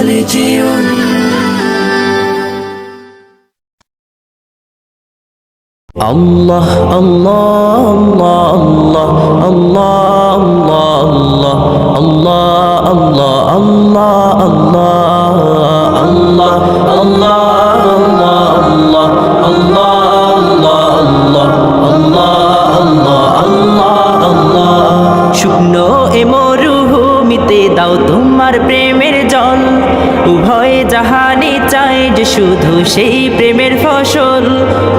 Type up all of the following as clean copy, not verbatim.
চলে জীবন। আল্লাহ আল্লাহ আল্লাহ আল্লাহ আল্লাহ আল্লাহ আল্লাহ আল্লাহ আল্লাহ আল্লাহ আল্লাহ আল্লাহ আল্লাহ আল্লাহ আল্লাহ। শুকনো এ মরুভূমিতে দাও তোমার প্রেমের জল, উভয় জাহানে চাই যে শুধু সেই প্রেমের ফসল।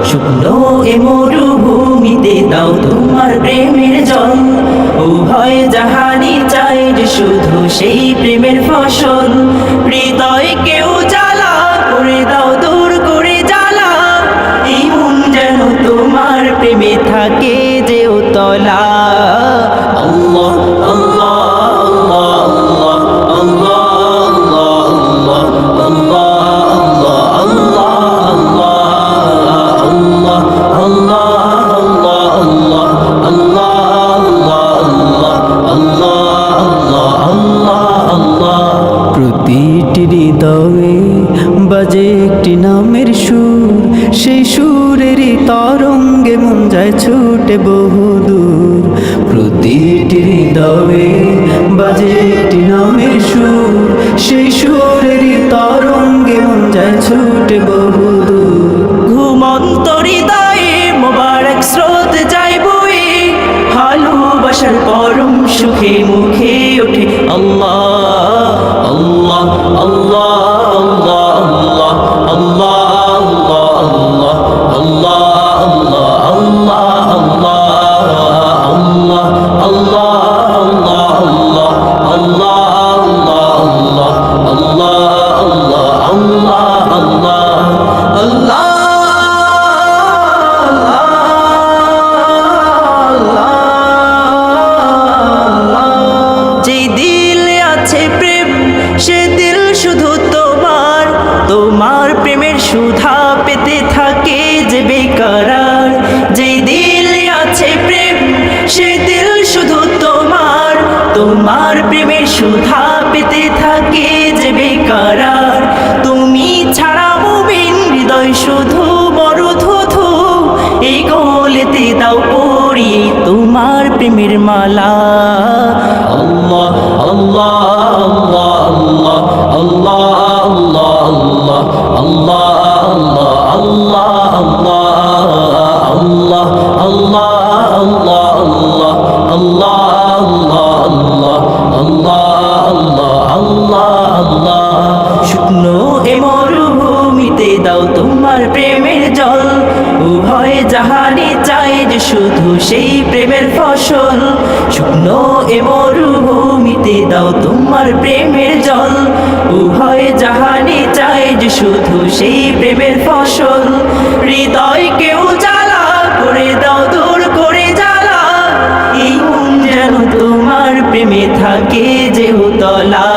শুকনো এ মরুভূমিতে দাও তোমার প্রেমের জল, উভয় জাহানে চাই যে শুধু সেই প্রেমের ফসল। হৃদয়কে উজালা করে দাও, দূর করে জ্বালা, এই মন যেন তোমার প্রেমে থাকে যে উতলা। আল্লাহ আল্লাহ প্রতিটি হৃদয়ে বাজে একটি নামের সুর, সেই সুরেরই তরঙ্গে মন যায় ছুটে বহুদূর। প্রতিটি হৃদয়ে বাজে একটি নামের সুর, সেই সুরেরই তরঙ্গে মন যায় ছুটে বহুদূর। ঘুমন্ত হৃদয়ে মোবারক স্রোত যায় বয়ে, ভালোবাসার পরম সুখে মুখে ওঠে আল্লাহ আল্লাহ আল্লাহ আল্লাহ আল্লাহ আল্লাহ আল্লাহ আল্লাহ আল্লাহ আল্লাহ আল্লাহ আল্লাহ আল্লাহ আল্লাহ। যে দিলে আছে প্রেম সে দিল শুধু তোমার, তোমার প্রেমের সুধা পেতে থাকে যে বেকরার। যে দিলে আছে প্রেম সে দিল শুধু তোমার, তোমার প্রেমের সুধা পেতে থাকে যে বেকরার। তুমি ছাড়া মুমিন হৃদয় শুধু বড় ধুধু, এই গলেতে দাও পরিয়ে তোমার প্রেমের মালা। আল্লাহ আল্লাহ আল্লাহ আল্লাহ আল্লাহ আল্লাহ আল্লাহ আল্লাহ আল্লাহ আল্লাহ আল্লাহ। শুকনো এ মরুভূমিতে দাও তোমার প্রেমের জল, উভয় জাহানে চাই যে শুধু সেই প্রেমের ফসল। শুকনো এ মরুভূমিতে দাও তোমার প্রেমের জল, উভয় জাহানে চাই যে শুধু সেই প্রেমের ফসল। হৃদয়কে উজালা করে দাও, দূর করে জ্বালা, এই মন যেন তোমার প্রেমে থাকে যে উতলা।